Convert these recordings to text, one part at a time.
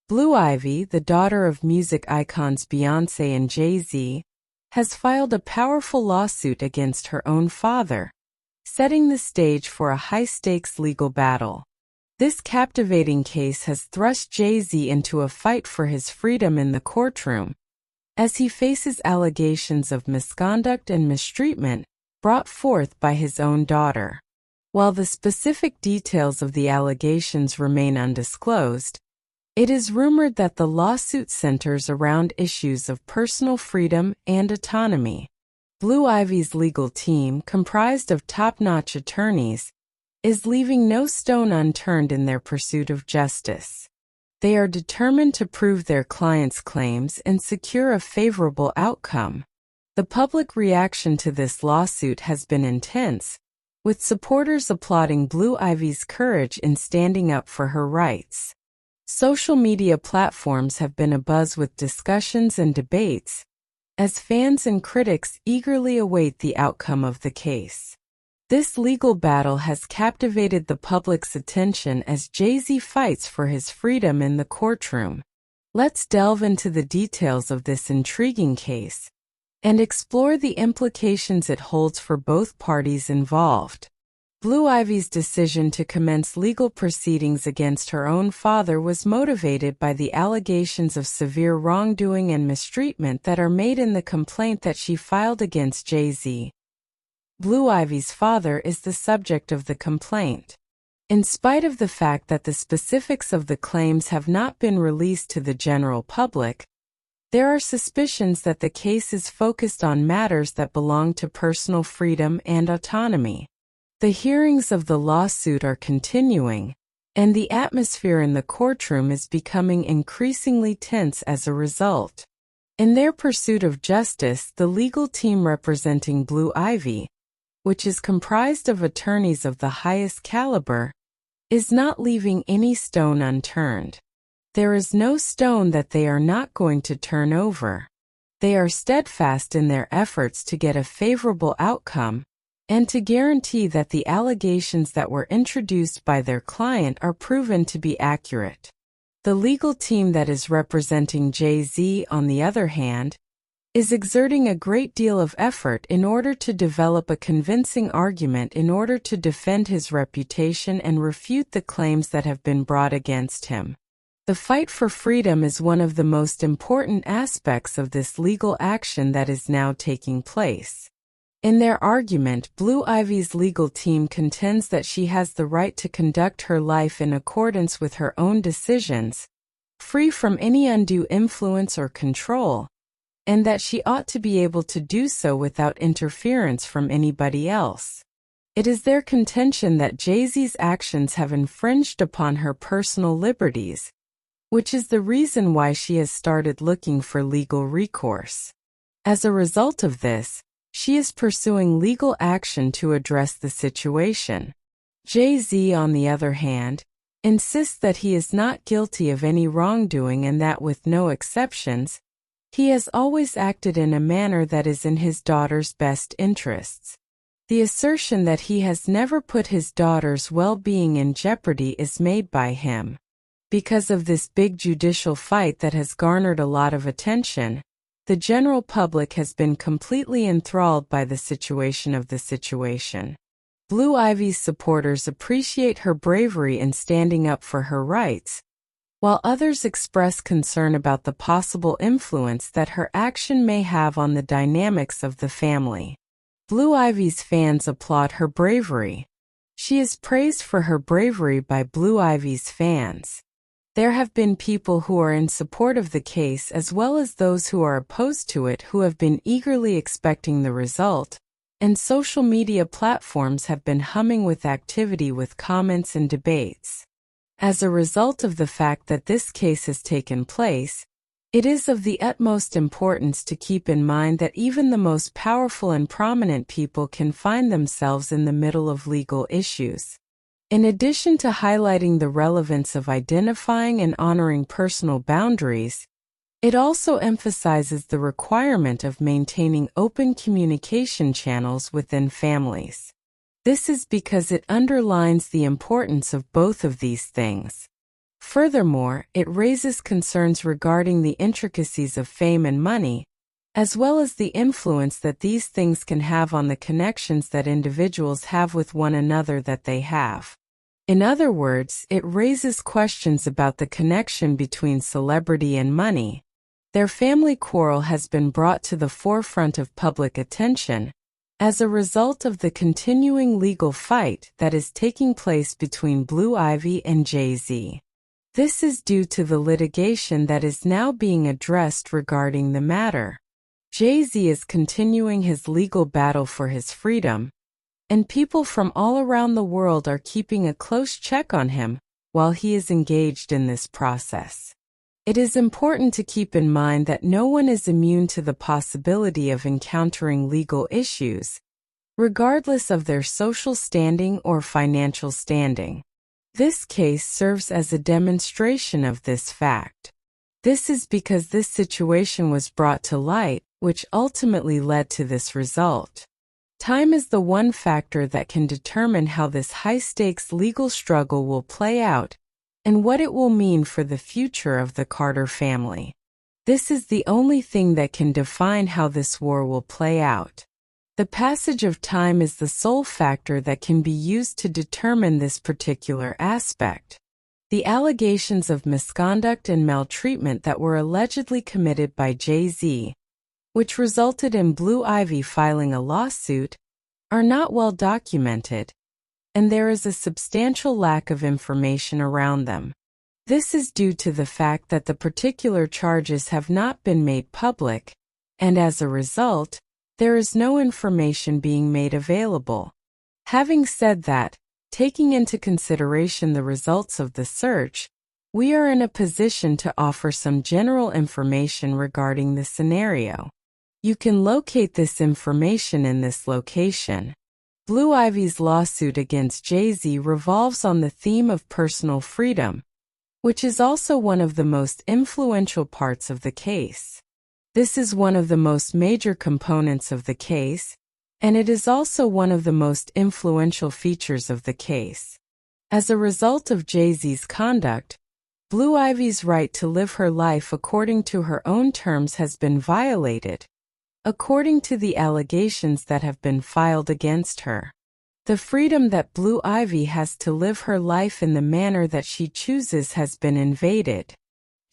Blue Ivy, the daughter of music icons Beyoncé and Jay Z, has filed a powerful lawsuit against her own father, setting the stage for a high-stakes legal battle. This captivating case has thrust Jay Z into a fight for his freedom in the courtroom, as he faces allegations of misconduct and mistreatment brought forth by his own daughter. While the specific details of the allegations remain undisclosed, it is rumored that the lawsuit centers around issues of personal freedom and autonomy. Blue Ivy's legal team, comprised of top-notch attorneys, is leaving no stone unturned in their pursuit of justice. They are determined to prove their clients' claims and secure a favorable outcome. The public reaction to this lawsuit has been intense, with supporters applauding Blue Ivy's courage in standing up for her rights. Social media platforms have been abuzz with discussions and debates, as fans and critics eagerly await the outcome of the case. This legal battle has captivated the public's attention as Jay Z fights for his freedom in the courtroom. Let's delve into the details of this intriguing case and explore the implications it holds for both parties involved. Blue Ivy's decision to commence legal proceedings against her own father was motivated by the allegations of severe wrongdoing and mistreatment that are made in the complaint that she filed against Jay Z. Blue Ivy's father is the subject of the complaint. In spite of the fact that the specifics of the claims have not been released to the general public, there are suspicions that the case is focused on matters that belong to personal freedom and autonomy. The hearings of the lawsuit are continuing, and the atmosphere in the courtroom is becoming increasingly tense as a result. In their pursuit of justice, the legal team representing Blue Ivy, which is comprised of attorneys of the highest caliber, is not leaving any stone unturned. There is no stone that they are not going to turn over. They are steadfast in their efforts to get a favorable outcome and to guarantee that the allegations that were introduced by their client are proven to be accurate. The legal team that is representing Jay Z, on the other hand, is exerting a great deal of effort in order to develop a convincing argument in order to defend his reputation and refute the claims that have been brought against him. The fight for freedom is one of the most important aspects of this legal action that is now taking place. In their argument, Blue Ivy's legal team contends that she has the right to conduct her life in accordance with her own decisions, free from any undue influence or control, and that she ought to be able to do so without interference from anybody else. It is their contention that Jay Z's actions have infringed upon her personal liberties, which is the reason why she has started looking for legal recourse. As a result of this, she is pursuing legal action to address the situation. Jay Z, on the other hand, insists that he is not guilty of any wrongdoing and that, with no exceptions, he has always acted in a manner that is in his daughter's best interests. The assertion that he has never put his daughter's well-being in jeopardy is made by him. Because of this big judicial fight that has garnered a lot of attention, the general public has been completely enthralled by the situation. Blue Ivy's supporters appreciate her bravery in standing up for her rights, while others express concern about the possible influence that her action may have on the dynamics of the family. Blue Ivy's fans applaud her bravery. She is praised for her bravery by Blue Ivy's fans. There have been people who are in support of the case as well as those who are opposed to it who have been eagerly expecting the result, and social media platforms have been humming with activity with comments and debates. As a result of the fact that this case has taken place, it is of the utmost importance to keep in mind that even the most powerful and prominent people can find themselves in the middle of legal issues. In addition to highlighting the relevance of identifying and honoring personal boundaries, it also emphasizes the requirement of maintaining open communication channels within families. This is because it underlines the importance of both of these things. Furthermore, it raises concerns regarding the intricacies of fame and money, as well as the influence that these things can have on the connections that individuals have with one another that they have. In other words, it raises questions about the connection between celebrity and money. Their family quarrel has been brought to the forefront of public attention as a result of the continuing legal fight that is taking place between Blue Ivy and Jay Z. This is due to the litigation that is now being addressed regarding the matter. Jay Z is continuing his legal battle for his freedom, and people from all around the world are keeping a close check on him while he is engaged in this process. It is important to keep in mind that no one is immune to the possibility of encountering legal issues, regardless of their social standing or financial standing. This case serves as a demonstration of this fact. This is because this situation was brought to light, which ultimately led to this result. Time is the one factor that can determine how this high-stakes legal struggle will play out and what it will mean for the future of the Carter family. This is the only thing that can define how this war will play out. The passage of time is the sole factor that can be used to determine this particular aspect. The allegations of misconduct and maltreatment that were allegedly committed by Jay Z, which resulted in Blue Ivy filing a lawsuit, are not well documented, and there is a substantial lack of information around them. This is due to the fact that the particular charges have not been made public, and as a result, there is no information being made available. Having said that, taking into consideration the results of the search, we are in a position to offer some general information regarding the scenario. You can locate this information in this location. Blue Ivy's lawsuit against Jay Z revolves on the theme of personal freedom, which is also one of the most influential parts of the case. This is one of the most major components of the case, and it is also one of the most influential features of the case. As a result of Jay Z's conduct, Blue Ivy's right to live her life according to her own terms has been violated, according to the allegations that have been filed against her. The freedom that Blue Ivy has to live her life in the manner that she chooses has been invaded.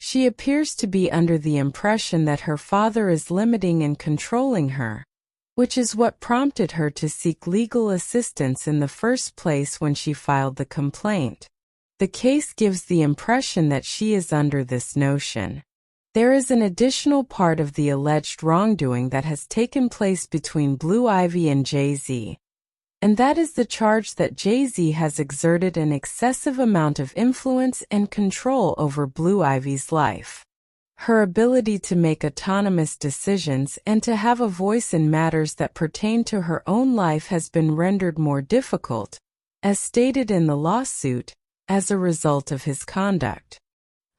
She appears to be under the impression that her father is limiting and controlling her, which is what prompted her to seek legal assistance in the first place when she filed the complaint. The case gives the impression that she is under this notion. There is an additional part of the alleged wrongdoing that has taken place between Blue Ivy and Jay Z, and that is the charge that Jay Z has exerted an excessive amount of influence and control over Blue Ivy's life. Her ability to make autonomous decisions and to have a voice in matters that pertain to her own life has been rendered more difficult, as stated in the lawsuit, as a result of his conduct.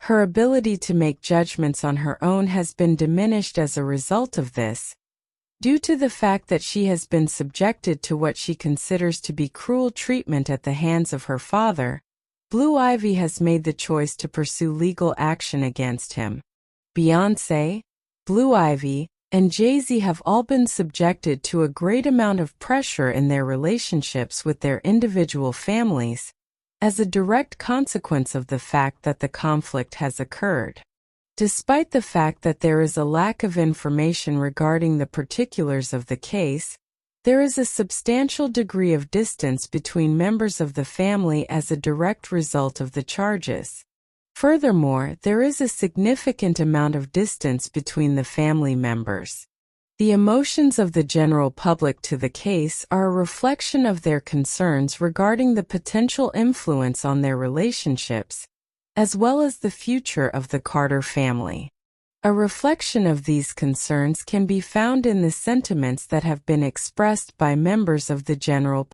Her ability to make judgments on her own has been diminished as a result of this, due to the fact that she has been subjected to what she considers to be cruel treatment at the hands of her father. Blue Ivy has made the choice to pursue legal action against him. Beyoncé, Blue Ivy, and Jay Z have all been subjected to a great amount of pressure in their relationships with their individual families, as a direct consequence of the fact that the conflict has occurred. Despite the fact that there is a lack of information regarding the particulars of the case, there is a substantial degree of distance between members of the family as a direct result of the charges. Furthermore, there is a significant amount of distance between the family members. The emotions of the general public to the case are a reflection of their concerns regarding the potential influence on their relationships, as well as the future of the Carter family. A reflection of these concerns can be found in the sentiments that have been expressed by members of the general